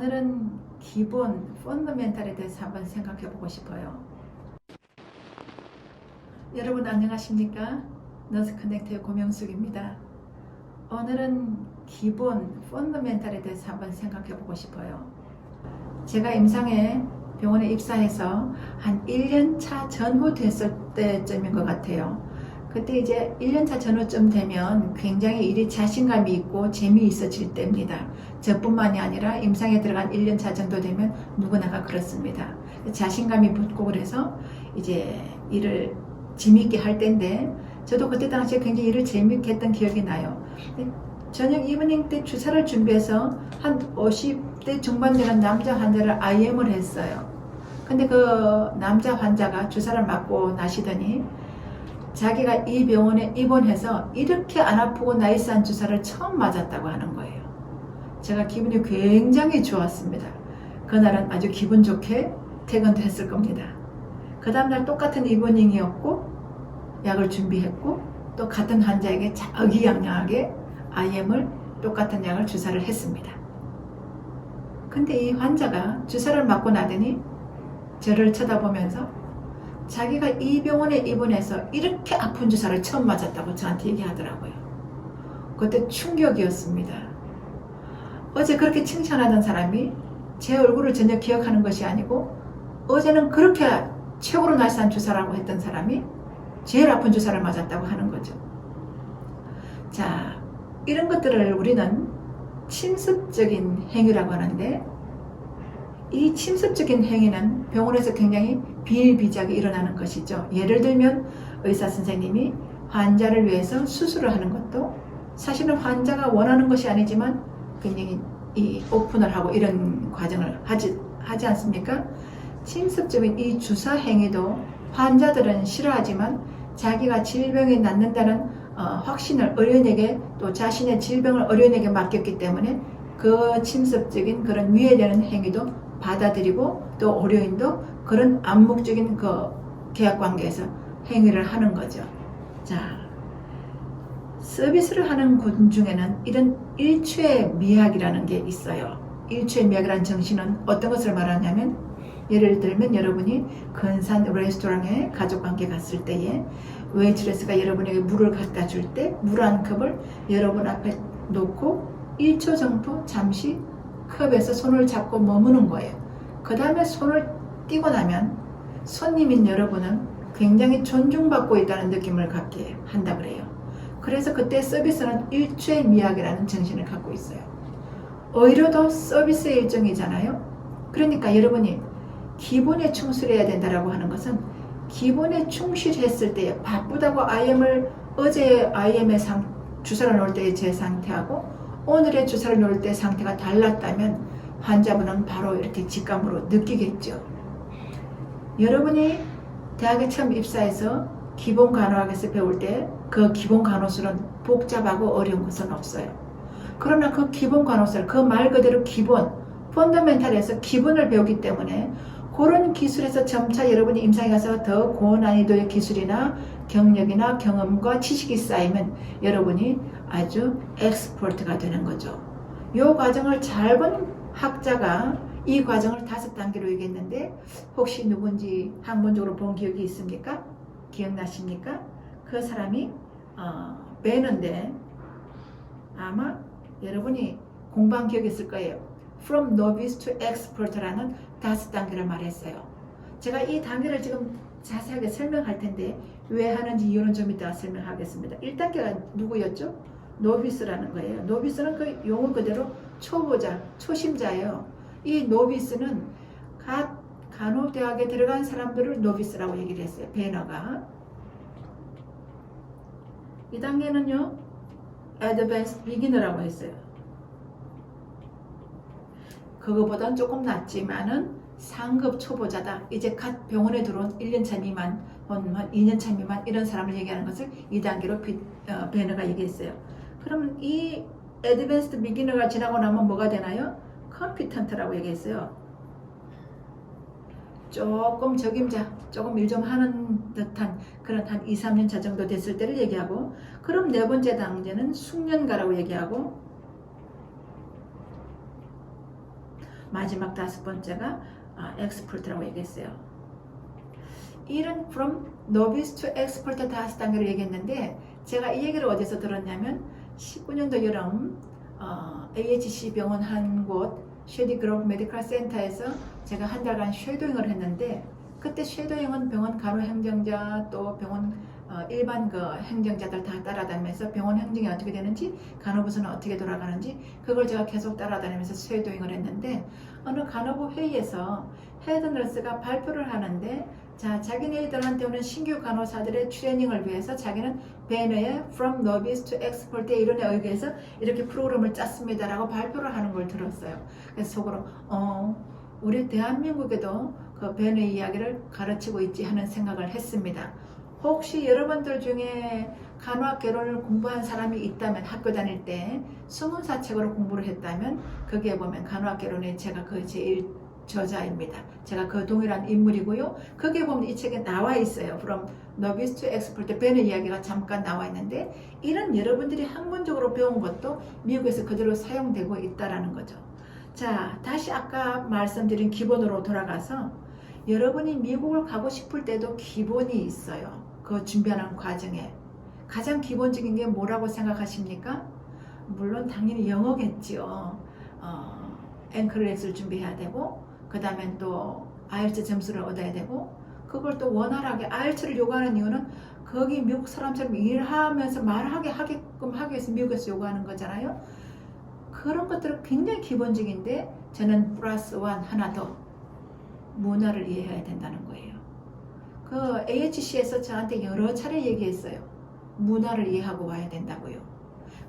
오늘은 기본 펀더멘탈에 대해서 한번 생각해 보고 싶어요. 여러분 안녕하십니까? 너스 커넥트의 고명숙입니다. 오늘은 기본 펀더멘탈에 대해서 한번 생각해 보고 싶어요. 제가 임상에 병원에 입사해서 한 1년차 전후 됐을 때쯤인 것 같아요. 그때 이제 1년차 전후쯤 되면 굉장히 일이 자신감이 있고 재미있어질 때입니다. 저뿐만이 아니라 임상에 들어간 1년차 정도 되면 누구나가 그렇습니다. 자신감이 붙고 그래서 이제 일을 재미있게 할 때인데 저도 그때 당시에 굉장히 일을 재미있게 했던 기억이 나요. 저녁 이브닝 때 주사를 준비해서 한 50대 중반 되는 남자 환자를 IM을 했어요. 근데 그 남자 환자가 주사를 맞고 나시더니 자기가 이 병원에 입원해서 이렇게 안 아프고 나이스한 주사를 처음 맞았다고 하는 거예요. 제가 기분이 굉장히 좋았습니다. 그날은 아주 기분 좋게 퇴근도 했을 겁니다. 그 다음날 똑같은 이브닝이었고 약을 준비했고 또 같은 환자에게 의기양양하게 IM을 똑같은 약을 주사를 했습니다. 근데 이 환자가 주사를 맞고 나더니 저를 쳐다보면서 자기가 이 병원에 입원해서 이렇게 아픈 주사를 처음 맞았다고 저한테 얘기하더라고요. 그때 충격이었습니다. 어제 그렇게 칭찬하던 사람이 제 얼굴을 전혀 기억하는 것이 아니고 어제는 그렇게 최고로 나이스한 주사라고 했던 사람이 제일 아픈 주사를 맞았다고 하는 거죠. 자, 이런 것들을 우리는 침습적인 행위라고 하는데 이 침습적인 행위는 병원에서 굉장히 비일비재하게 일어나는 것이죠. 예를 들면 의사 선생님이 환자를 위해서 수술을 하는 것도 사실은 환자가 원하는 것이 아니지만 굉장히 이 오픈을 하고 이런 과정을 하지 않습니까? 침습적인 이 주사 행위도 환자들은 싫어하지만 자기가 질병이 낫는다는 확신을 의료인에게 또 자신의 질병을 의료인에게 맡겼기 때문에 그 침습적인 그런 위해되는 행위도 받아들이고 또 의료인도 그런 암묵적인 그 계약관계에서 행위를 하는 거죠. 자, 서비스를 하는 군 중에는 이런 일추의 미학이라는 게 있어요. 일추의 미학이라는 정신은 어떤 것을 말하냐면 예를 들면 여러분이 근사한 레스토랑에 가족관계 갔을 때에 웨이트레스가 여러분에게 물을 갖다 줄 때 물 한 컵을 여러분 앞에 놓고 1초 정도 잠시 컵에서 손을 잡고 머무는 거예요. 그 다음에 손을 띄고 나면 손님인 여러분은 굉장히 존중받고 있다는 느낌을 갖게 한다 그래요. 그래서 그때 서비스는 일주의 미학이라는 정신을 갖고 있어요. 의료도 서비스의 일종이잖아요. 그러니까 여러분이 기본에 충실해야 된다라고 하는 것은 기본에 충실했을 때 바쁘다고 어제 IM의 주사를 놓을 때의 제 상태하고 오늘의 주사를 놓을 때 상태가 달랐다면 환자분은 바로 이렇게 직감으로 느끼겠죠. 여러분이 대학에 처음 입사해서 기본 간호학에서 배울 때 그 기본 간호술은 복잡하고 어려운 것은 없어요. 그러나 그 기본 간호술, 그 말 그대로 기본, 펀더멘탈에서 기본을 배우기 때문에 그런 기술에서 점차 여러분이 임상에 가서 더 고난이도의 기술이나 경력이나 경험과 지식이 쌓이면 여러분이 아주 엑스퍼트가 되는 거죠. 이 과정을 잘 본 학자가 이 과정을 5단계로 얘기했는데 혹시 누군지 학문적으로 본 기억이 있습니까? 기억나십니까? 그 사람이 배너인데 아마 여러분이 공부한 기억이 있을 거예요. From novice to expert라는 5단계를 말했어요. 제가 이 단계를 지금 자세하게 설명할 텐데 왜 하는지 이유는 좀 이따가 설명하겠습니다. 1단계가 누구였죠? 노비스라는 거예요. 노비스는 그 용어 그대로 초보자, 초심자예요. 이 노비스는 간호대학에 들어간 사람들을 노비스라고 얘기를 했어요. 베너가. 2단계는요. Advanced Beginner라고 했어요. 그거보다는 조금 낫지만은 상급 초보자다. 이제 갓 병원에 들어온 1년차 미만, 한 2년차 미만 이런 사람을 얘기하는 것을 2단계로 베너가 얘기했어요. 그러면 이 Advanced Beginner가 지나고 나면 뭐가 되나요? Competent라고 얘기했어요. 조금 적임자, 조금 일 좀 하는 듯한 그런 한 2, 3년차 정도 됐을 때를 얘기하고 그럼 4번째 단계는 숙련가라고 얘기하고 마지막 5번째가 expert라고 얘기했어요. 일은 from novice to expert 5단계로 얘기했는데 제가 이 얘기를 어디서 들었냐면 19년도 여름 AHC 병원 한 곳 쉐디 그룹 메디컬 센터에서 제가 한 달간 쉐도잉을 했는데 그때 쉐도잉은 병원 간호 행정자 또 병원 일반 그 행정자들 다 따라다니면서 병원 행정이 어떻게 되는지 간호부서는 어떻게 돌아가는지 그걸 제가 계속 따라다니면서 쉐도잉을 했는데 어느 간호부 회의에서 헤드너스가 발표를 하는데 자, 자기네들한테 오는 신규 간호사들의 트레이닝을 위해서 자기는 배너에 From Novice to Expert 이론에 의해서 이렇게 프로그램을 짰습니다라고 발표를 하는 걸 들었어요. 그래서 속으로 우리 대한민국에도 그 배너의 이야기를 가르치고 있지 하는 생각을 했습니다. 혹시 여러분들 중에 간호학 개론을 공부한 사람이 있다면 학교 다닐 때 수문사책으로 공부를 했다면 거기에 보면 간호학 개론에 제가 그 제일 저자입니다. 제가 그 동일한 인물이고요. 거기에 보면 이 책에 나와 있어요. From Novice to Expert 배너 이야기가 잠깐 나와 있는데 이런 여러분들이 학문적으로 배운 것도 미국에서 그대로 사용되고 있다라는 거죠. 자, 다시 아까 말씀드린 기본으로 돌아가서 여러분이 미국을 가고 싶을 때도 기본이 있어요. 그 준비하는 과정에 가장 기본적인 게 뭐라고 생각하십니까? 물론 당연히 영어겠지요. 앵클렛을 준비해야 되고 그 다음에 또 IELTS 점수를 얻어야 되고 그걸 또 원활하게 IELTS를 요구하는 이유는 거기 미국 사람처럼 일하면서 말하게 하게끔 하기 위해서 미국에서 요구하는 거잖아요. 그런 것들은 굉장히 기본적인데 저는 플러스 원 하나 더 문화를 이해해야 된다는 거예요. 그 AHC에서 저한테 여러 차례 얘기했어요. 문화를 이해하고 와야 된다고요.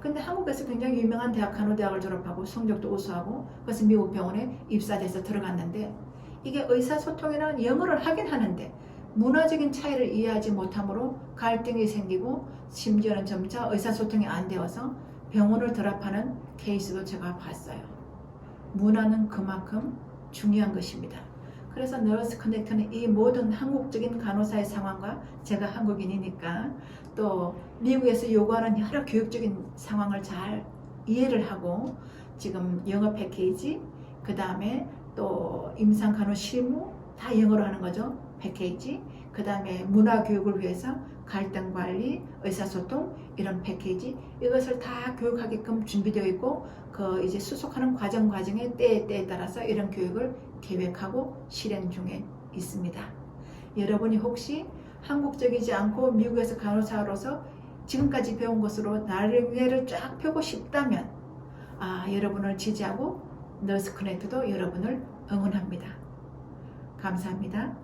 근데 한국에서 굉장히 유명한 대학 간호대학을 졸업하고 성적도 우수하고 그래서 미국 병원에 입사돼서 들어갔는데 이게 의사소통이라는 영어를 하긴 하는데 문화적인 차이를 이해하지 못함으로 갈등이 생기고 심지어는 점차 의사소통이 안 되어서 병원을 드랍하는 케이스도 제가 봤어요. 문화는 그만큼 중요한 것입니다. 그래서 너스 커넥트는 이 모든 한국적인 간호사의 상황과 제가 한국인이니까 또 미국에서 요구하는 여러 교육적인 상황을 잘 이해를 하고 지금 영어 패키지 그 다음에 또 임상간호 실무 다 영어로 하는 거죠. 패키지 그 다음에 문화교육을 위해서 갈등관리, 의사소통 이런 패키지 이것을 다 교육하게끔 준비되어 있고 그 이제 수속하는 과정에 때에 따라서 이런 교육을 계획하고 실행 중에 있습니다. 여러분이 혹시 한국적이지 않고 미국에서 간호사로서 지금까지 배운 것으로 나름대로 쫙 펴고 싶다면 여러분을 지지하고 너스 커넥트도 여러분을 응원합니다. 감사합니다.